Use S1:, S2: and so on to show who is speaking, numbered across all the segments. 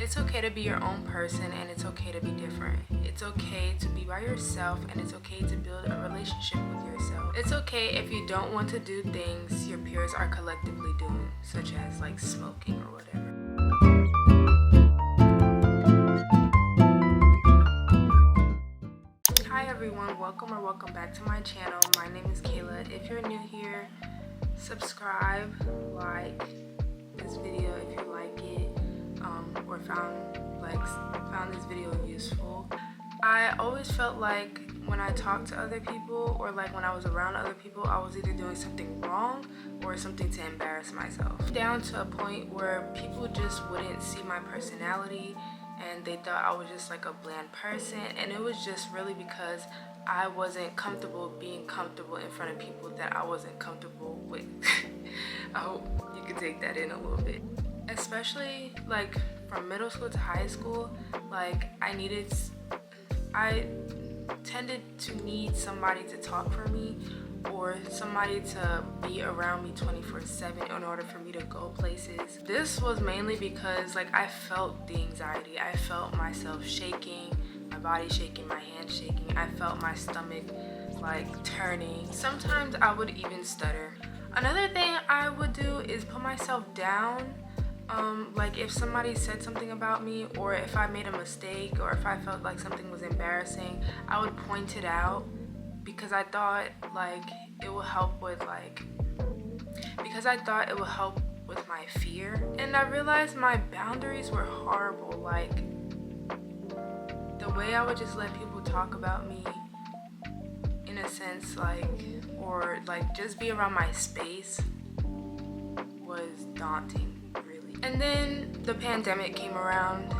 S1: It's okay to be your own person, and it's okay to be different. It's okay to be by yourself, and it's okay to build a relationship with yourself. It's okay if you don't want to do things your peers are collectively doing, such as like smoking or whatever. Hi everyone, welcome back to my channel. My name is Kayla. If you're new here, subscribe, like this video if you like it, or found this video useful. I always felt like when I talked to other people, or like when I was around other people, I was either doing something wrong or something to embarrass myself. Down to a point where people just wouldn't see my personality and they thought I was just like a bland person, and it was just really because I wasn't comfortable being comfortable in front of people that I wasn't comfortable with. I hope you can take that in a little bit. Especially like from middle school to high school, like I tended to need somebody to talk for me, or somebody to be around me 24/7 in order for me to go places. This was mainly because like I felt the anxiety. I felt myself shaking, my body shaking, my hands shaking. I felt my stomach like turning. Sometimes I would even stutter. Another thing I would do is put myself down. Like if somebody said something about me, or if I made a mistake, or if I felt like something was embarrassing, I would point it out because I thought it will help with my fear. And I realized my boundaries were horrible. Like the way I would just let people talk about me, in a sense, or just be around my space, was daunting. And then the pandemic came around.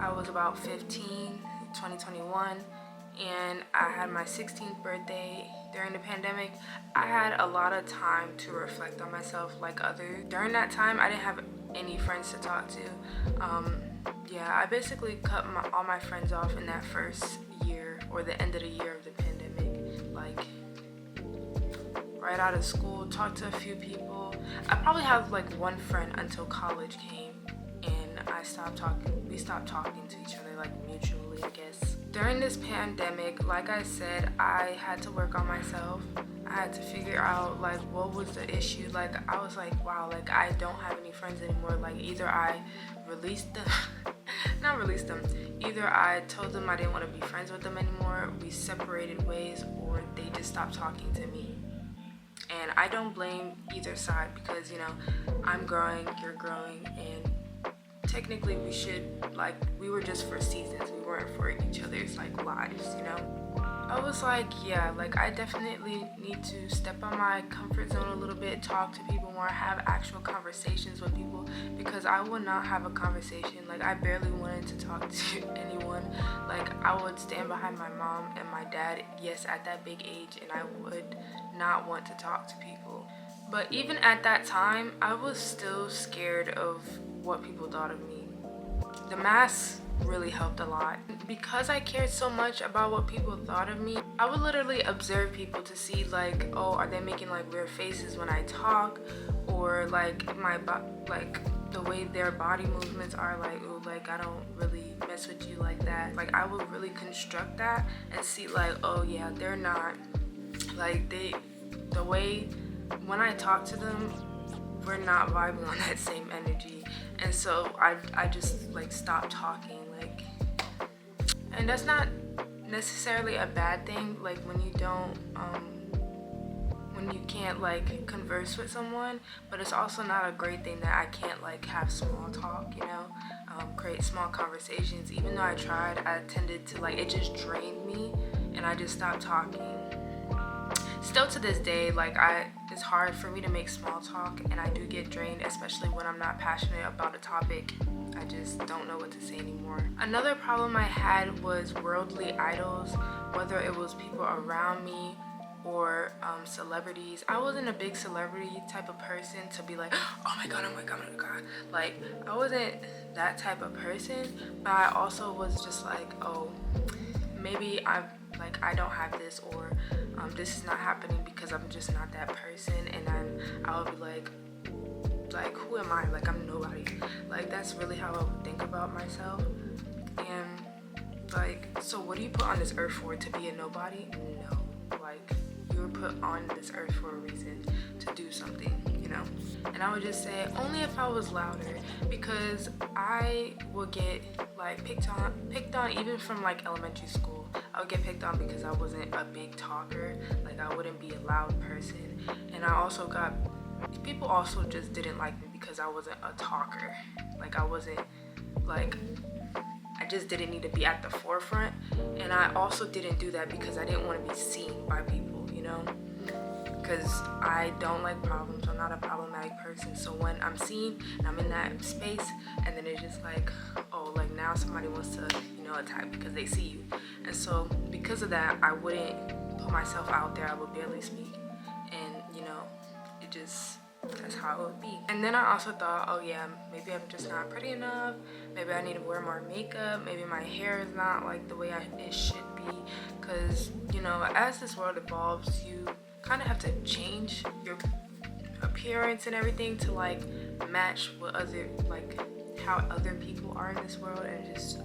S1: I was about 15, 2021, and I had my 16th birthday during the pandemic. I had a lot of time to reflect on myself like others. During that time, I didn't have any friends to talk to. I basically cut all my friends off in that first year, or the end of the year of the pandemic. Like right out of school, talked to a few people. I probably have like one friend until college came, and we stopped talking to each other, like mutually, I guess. During this pandemic, like I said, I had to work on myself. I had to figure out like what was the issue. Like I was like, wow, like I don't have any friends anymore. Like either I released them not released them, either I told them I didn't want to be friends with them anymore, we separated ways, or they just stopped talking to me. And I don't blame either side, because I'm growing, you're growing, and technically we were just for seasons. We weren't for each other's lives. I was like, yeah, I definitely need to step on my comfort zone a little bit, talk to people more, have actual conversations with people, because I would not have a conversation. I barely wanted to talk to anyone. I would stand behind my mom and my dad, yes, at that big age, and I would not want to talk to people. But even at that time, I was still scared of what people thought of me. The mask really helped a lot. Because I cared so much about what people thought of me, I would literally observe people to see are they making weird faces when I talk, or the way their body movements are, I don't really mess with you like that. I would really construct that and see oh yeah, they're not the way when I talk to them, we're not vibing on that same energy. And so I just stopped talking. And that's not necessarily a bad thing, when you don't when you can't converse with someone, but it's also not a great thing that I can't have small talk, create small conversations. Even though I tried, I tended to it just drained me, and I just stopped talking. Still to this day, it's hard for me to make small talk, and I do get drained, especially when I'm not passionate about a topic. I just don't know what to say anymore. Another problem I had was worldly idols, whether it was people around me or celebrities. I wasn't a big celebrity type of person to be oh my god, oh my god, oh my god. I wasn't that type of person, but I also was just oh, maybe I don't have this, or this is not happening because I'm just not that person. And I'll be like, who am I? Like, I'm nobody. Like, that's really how I would think about myself. And like, so what do you put on this earth for? To be a nobody? No. Like, you were put on this earth for a reason, to do something, you know? And I would just say only if I was louder, because I would get like picked on even from like elementary school. I would get picked on because I wasn't a big talker. Like, I wouldn't be a loud person. And people also just didn't like me because I wasn't a talker. Like, I just didn't need to be at the forefront. And I also didn't do that because I didn't want to be seen by people, you know? Because I don't like problems. I'm not a problematic person. So when I'm seen and I'm in that space, and then it's just like, oh, like now somebody wants to, you know, attack because they see you. And so because of that, I wouldn't put myself out there. I would barely speak. And, you know, that's how it would be. And then I also thought, oh yeah, maybe I'm just not pretty enough. Maybe I need to wear more makeup. Maybe my hair is not like the way it should be. Because, you know, as this world evolves, you kind of have to change your appearance and everything to like match what how other people are in this world. And it's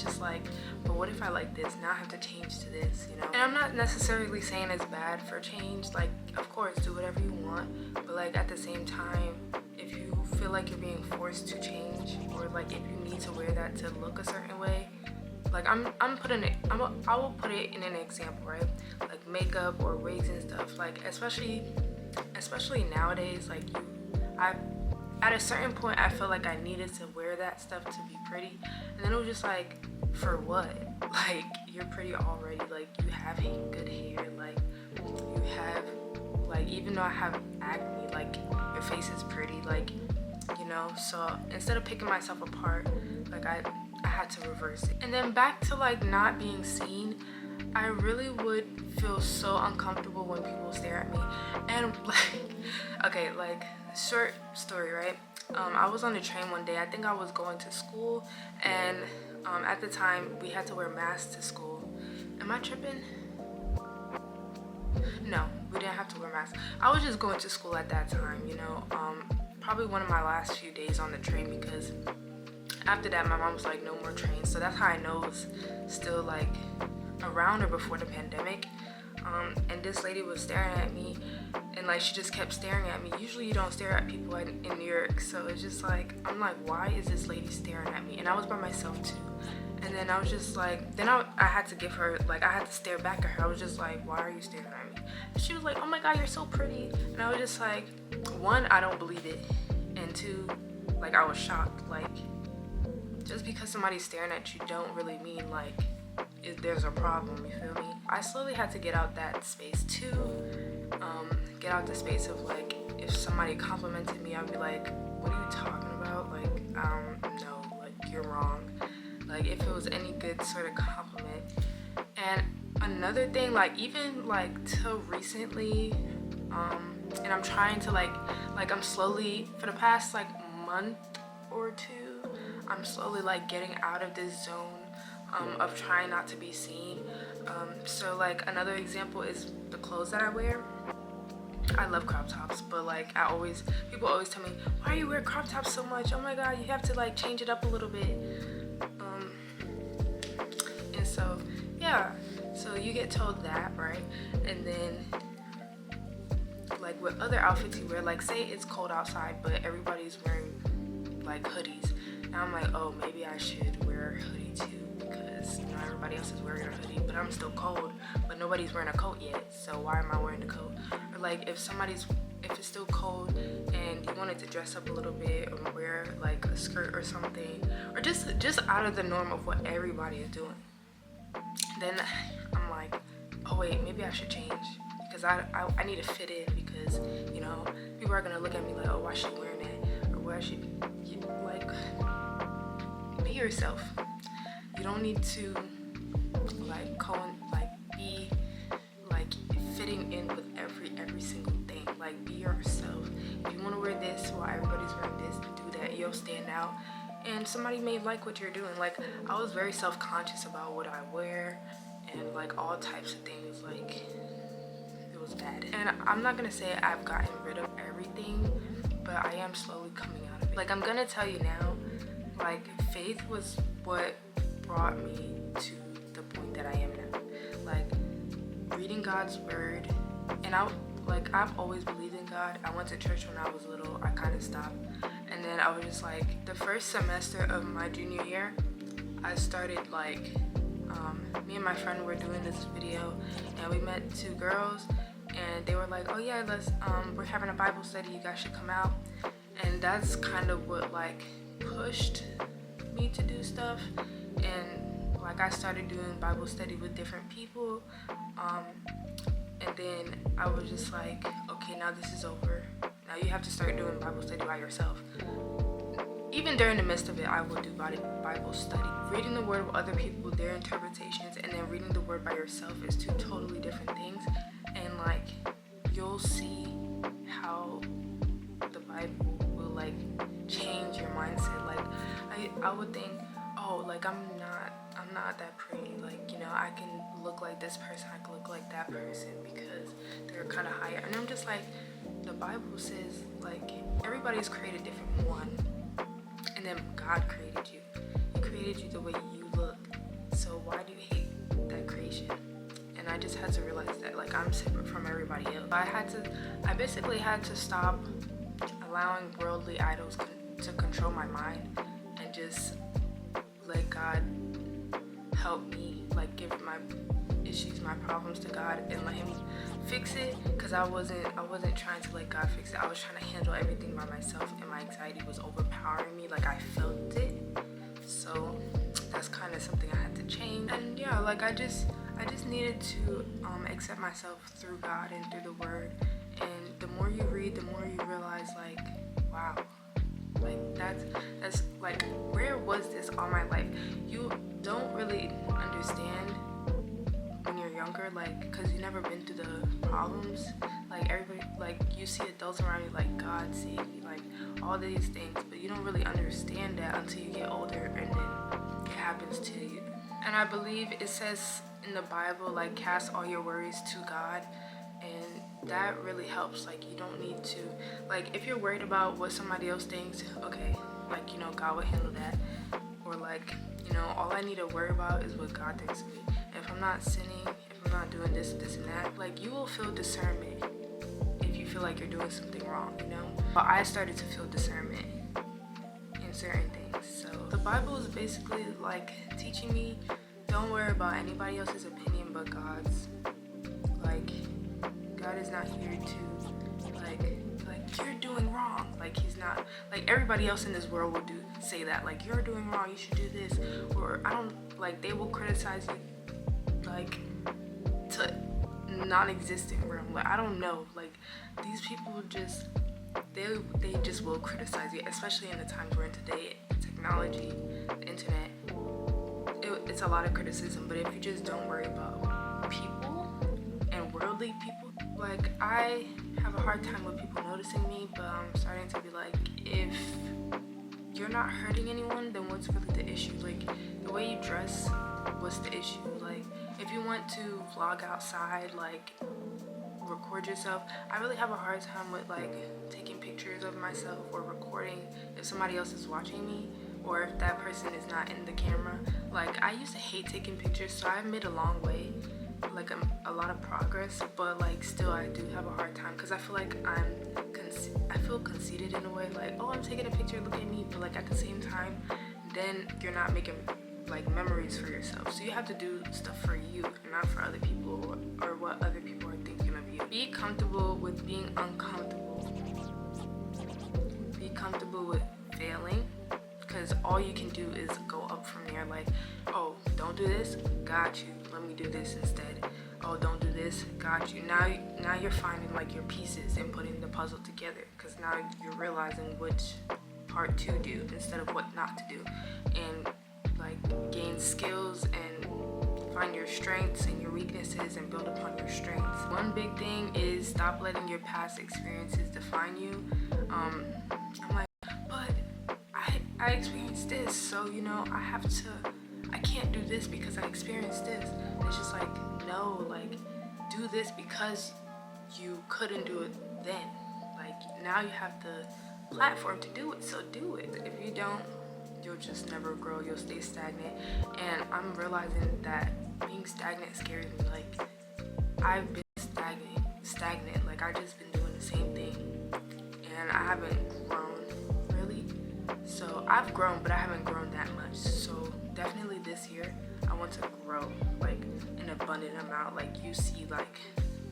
S1: just like, but what if I like this? Now I have to change to this, you know? And I'm not necessarily saying it's bad for change. Like, of course, do whatever you want, but like at the same time, if you feel like you're being forced to change, or like if you need to wear that to look a certain way, like I will put it in an example, right? Like makeup or wigs and stuff. Like especially nowadays, like at a certain point, I felt like I needed to wear that stuff to be pretty. And then it was just like, for what? Like, you're pretty already. Like, you have good hair. Like, you have, like, even though I have acne, like, your face is pretty. Like, you know? So instead of picking myself apart, like, I had to reverse it. And then back to, like, not being seen, I really would feel so uncomfortable when people stare at me. And like, okay, like, short story, right? I was on the train one day. I think I was going to school, and at the time we had to wear masks to school. Am I tripping? No, we didn't have to wear masks. I was just going to school at that time, you know. Probably one of my last few days on the train, because after that my mom was like, no more trains. So that's how I know it was still like around or before the pandemic. And this lady was staring at me, and like she just kept staring at me. Usually you don't stare at people in New York, so it's just like, I'm like, why is this lady staring at me? And I was by myself too. And then I was just like, then I had to give her, like, I had to stare back at her. I was just like, why are you staring at me? And she was like, oh my god, you're so pretty. And I was just like, one, I don't believe it, and two, like, I was shocked. Like, just because somebody's staring at you don't really mean like there's a problem, you feel me? I slowly had to get out that space too. Get out the space of like, if somebody complimented me, I'd be like, what are you talking about? Like, no, like, you're wrong. Like, if it was any good sort of compliment. And another thing, like, even like till recently, and I'm trying to like I'm slowly, for the past like month or two, I'm slowly like getting out of this zone of trying not to be seen. So like another example is the clothes that I wear. I love crop tops, but like people always tell me, why do you wear crop tops so much? Oh my god, you have to like change it up a little bit. And so yeah, so you get told that, right? And then like with other outfits you wear, like say it's cold outside but everybody's wearing like hoodies, and I'm like, oh, maybe I should wear a hoodie too, because you know everybody else is wearing a hoodie, but I'm still cold, but nobody's wearing a coat yet, so why am I wearing a coat? Or like if it's still cold and you wanted to dress up a little bit or wear like a skirt or something, or just out of the norm of what everybody is doing, then I'm like, oh wait, maybe I should change, because I need to fit in, because you know people are gonna look at me like, oh, why is she wearing that, or why should you like, be yourself. You don't need to like be like fitting in with every single thing. Like, be yourself. If you want to wear this while everybody's wearing this, do that. You'll stand out, and somebody may like what you're doing. Like, I was very self-conscious about what I wear and like all types of things. Like, it was bad. And I'm not gonna say I've gotten rid of everything, but I am slowly coming out of it. Like, I'm gonna tell you now, like, faith was what brought me to the point that I am now. Like, reading God's word, and I've always believed in God. I went to church when I was little. I kind of stopped, and then I was just like, the first semester of my junior year, I started like, me and my friend were doing this video, and we met two girls, and they were like, oh yeah, we're having a Bible study, you guys should come out. And that's kind of what like pushed me to do stuff. And like, I started doing Bible study with different people, and then I was just like, okay, now this is over. Now you have to start doing Bible study by yourself. Even during the midst of it, I will do Bible study. Reading the word with other people, their interpretations, and then reading the word by yourself is two totally different things. And like, you'll see how the Bible will like change your mindset. Like, I would think, oh, like I'm not that pretty. Like, you know, I can look like this person, I can look like that person because they're kind of higher. And I'm just like, the Bible says like everybody's created different. One. And then God created you. He created you the way you look. So why do you hate that creation? And I just had to realize that like I'm separate from everybody else. I basically had to stop allowing worldly idols to control my mind and just let God help me, like give my issues, my problems to God and let him fix it, because I wasn't trying to let God fix it. I was trying to handle everything by myself, and my anxiety was overpowering me. Like, I felt it. So that's kind of something I had to change. And yeah, like I just needed to accept myself through God and through the word. And the more you read, the more you realize like, wow, like that's like, where was this all my life? You don't really understand when you're younger, like, because you've never been through the problems. Like, everybody, like, you see adults around you, like, God save me, like, all these things, but you don't really understand that until you get older, and then it happens to you. And I believe it says in the Bible, like, cast all your worries to God, and that really helps. Like, you don't need to, like, if you're worried about what somebody else thinks, okay, like, you know, God will handle that. Or like, you know, all I need to worry about is what God thinks of me. And if I'm not sinning, if I'm not doing this and that, like, you will feel discernment if you feel like you're doing something wrong, you know? But I started to feel discernment in certain things. So the Bible is basically like teaching me, don't worry about anybody else's opinion but God's. Like, God is not here to like you're doing wrong. Like, he's not, like, everybody else in this world will say that, like, you're doing wrong, you should do this, or I don't, like, they will criticize you like to non-existent realm. Like, I don't know, like, these people just they just will criticize you, especially in the times we're in today. Technology, the internet, it's a lot of criticism. But if you just don't worry about people and worldly people, like, I have a hard time with people noticing me, but I'm starting to be like, if you're not hurting anyone, then what's really the issue? Like, the way you dress, what's the issue? Like, if you want to vlog outside, like, record yourself, I really have a hard time with, like, taking pictures of myself or recording if somebody else is watching me, or if that person is not in the camera. Like, I used to hate taking pictures, so I've made a long way, like a lot of progress, but like still I do have a hard time because I feel like I feel conceited in a way, like, oh, I'm taking a picture, look at me, but like at the same time, then you're not making like memories for yourself. So you have to do stuff for you and not for other people or what other people are thinking of you. Be comfortable with being uncomfortable. Be comfortable with failing, because all you can do is go up from there. Like, oh, don't do this, got you, let me do this instead. Oh, don't do this, got you. Now you're finding like your pieces and putting the puzzle together, because now you're realizing which part to do instead of what not to do, and like gain skills and find your strengths and your weaknesses and build upon your strengths. One big thing is stop letting your past experiences define you. I'm like, but I experienced this, so you know I can't do this because I experienced this. And it's just like, no, like, do this because you couldn't do it then. Like, now you have the platform to do it, so do it. If you don't, you'll just never grow, you'll stay stagnant. And I'm realizing that being stagnant scares me. Like, I've been stagnant, like I've just been doing the same thing and I haven't grown really. So I've grown, but I haven't grown that much. So definitely this year I want to grow, like an abundant amount. Like you see, like,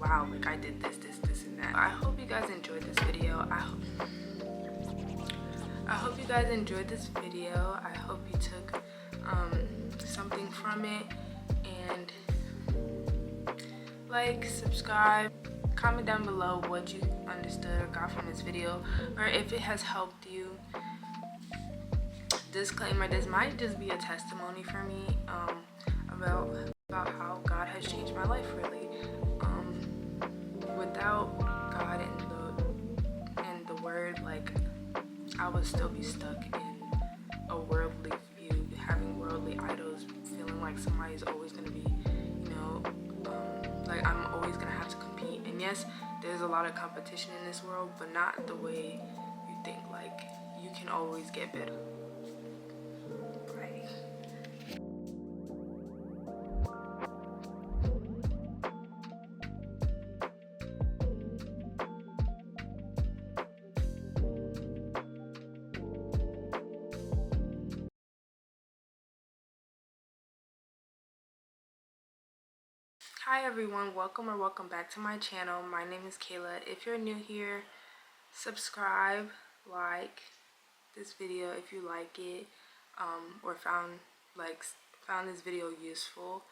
S1: wow, like I did this and that. I hope you guys enjoyed this video. I hope you guys enjoyed this video. I hope you took something from it, and like, subscribe, comment down below what you understood or got from this video, or if it has helped you. Disclaimer, this might just be a testimony for me about how God has changed my life, really. Without God and the word, like, I would still be stuck in a worldly view, having worldly idols, feeling like somebody's always gonna be, like I'm always gonna have to compete. And yes, there's a lot of competition in this world, but not the way you think. Like, you can always get better. Bye. Hi everyone, welcome back to my channel. My name is Kayla. If you're new here, subscribe, like this video if you like it, or found this video useful.